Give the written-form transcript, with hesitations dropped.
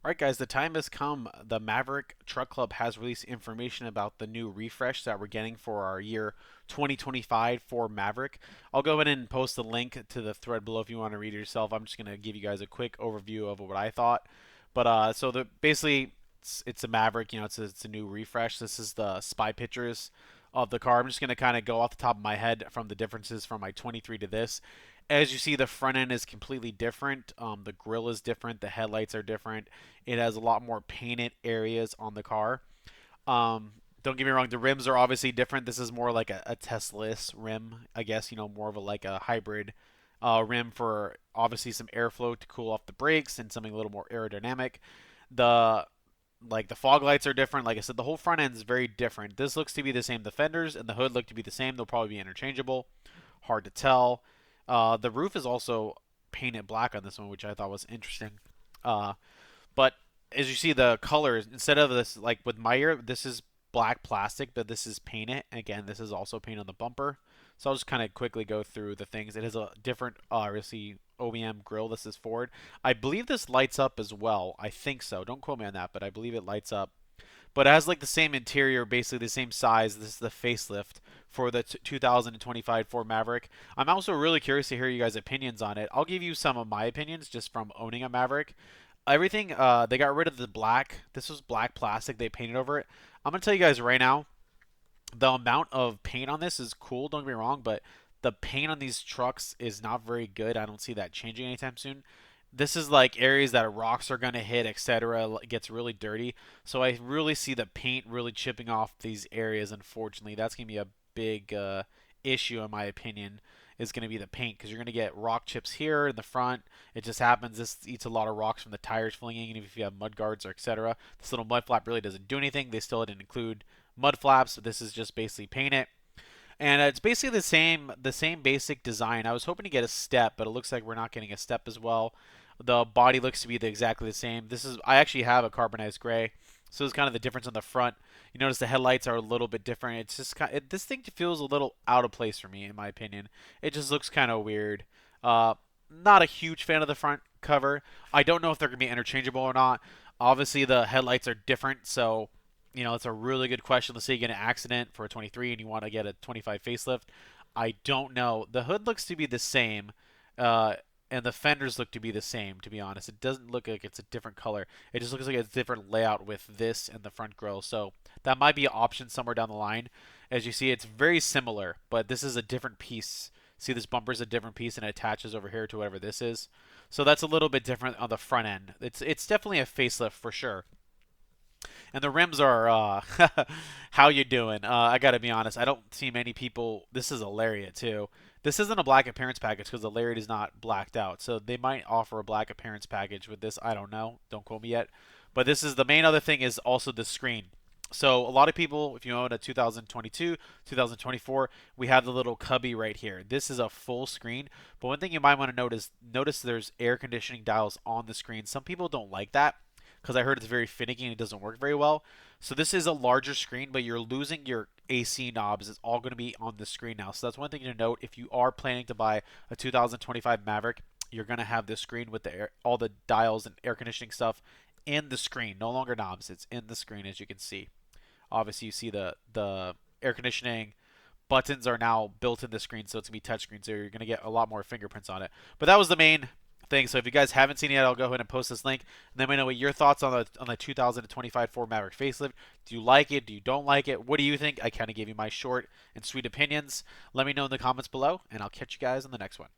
All right, guys, the time has come. The Maverick Truck Club has released information about the new refresh that we're getting for our year 2025 for Maverick. I'll go ahead and post a link to the thread below if you want to read it yourself. I'm just going to give you guys a quick overview of what I thought. But so the basically it's a Maverick. It's a new refresh. This is the spy pictures of the car. I'm just going to kind of go off the top of my head from the differences from my 23 to this. As you see, the front end is completely different. The grille is different. The headlights are different. It has a lot more painted areas on the car. Don't get me wrong, the rims are obviously different. This is more like a Tesla-less rim, I guess. More of a hybrid rim for obviously some airflow to cool off the brakes and something a little more aerodynamic. The the fog lights are different. Like I said, the whole front end is very different. This looks to be the same. The fenders and the hood look to be the same. They'll probably be interchangeable. Hard to tell. The roof is also painted black on this one, which I thought was interesting. Uh, but as you see, the colors instead of this, like with Meyer, this is black plastic, but this is painted. Again, this is also painted on the bumper. So I'll just kind of quickly go through the things. It has a different, obviously, OEM grill. This is Ford. I believe this lights up as well. I think so. Don't quote me on that, but I believe it lights up. But it has like the same interior, basically the same size. This is the facelift for the 2025 Ford Maverick. I'm also really curious to hear you guys' opinions on it. I'll give you some of my opinions just from owning a Maverick. Everything, they got rid of the black. This was black plastic. They painted over it. I'm gonna tell you guys right now, the amount of paint on this is cool. Don't get me wrong, but the paint on these trucks is not very good. I don't see that changing anytime soon. This is like areas that rocks are gonna hit, etc. It gets really dirty. So I really see the paint really chipping off these areas. Unfortunately, that's gonna be a big issue in my opinion. Is going to be the paint because you're going to get rock chips here in the front. It just happens. This eats a lot of rocks from the tires flinging, even if you have mud guards or etc. This little mud flap really doesn't do anything. They still didn't include mud flaps. So this is just basically paint it. And it's basically the same basic design. I was hoping to get a step, but it looks like we're not getting a step as well. The body looks to be exactly the same. I actually have a carbonized gray, so it's kind of the difference on the front. You notice the headlights are a little bit different. It's just this thing feels a little out of place for me, in my opinion. It just looks kind of weird. Uh, Not a huge fan of the front cover. I don't know if they're gonna be interchangeable or not. Obviously, the headlights are different, so it's a really good question. Let's say you get an accident for a 23 and you want to get a 25 facelift. I don't know. The hood looks to be the same, uh, and the fenders look to be the same. To be honest, it doesn't look like it's a different color. It just looks like it's a different layout with this and the front grille. So that might be an option somewhere down the line. As you see, it's very similar, but this is a different piece. See, this bumper is a different piece and it attaches over here to whatever this is. So that's a little bit different on the front end. It's definitely a facelift for sure. And the rims are how you doing? I gotta be honest, I don't see many people. This is a Lariat too. This isn't a black appearance package because the Lariat is not blacked out. So they might offer a black appearance package with this. I don't know. Don't quote me yet. But this is the main other thing is also the screen. So a lot of people, if you own a 2022, 2024, we have the little cubby right here. This is a full screen. But one thing you might want to notice there's air conditioning dials on the screen. Some people don't like that because I heard it's very finicky and it doesn't work very well. So this is a larger screen, but you're losing your AC knobs. It's all going to be on the screen now. So that's one thing to note. If you are planning to buy a 2025 Maverick, you're going to have this screen with all the dials and air conditioning stuff in the screen. No longer knobs. It's in the screen, as you can see. Obviously, you see the air conditioning buttons are now built in the screen, so it's gonna be touchscreen. So you're gonna get a lot more fingerprints on it. But that was the main thing. So if you guys haven't seen it yet, I'll go ahead and post this link, and let me know what your thoughts on the 2025 Ford Maverick facelift. Do you like it? Do you don't like it? What do you think? I kind of gave you my short and sweet opinions. Let me know in the comments below, and I'll catch you guys on the next one.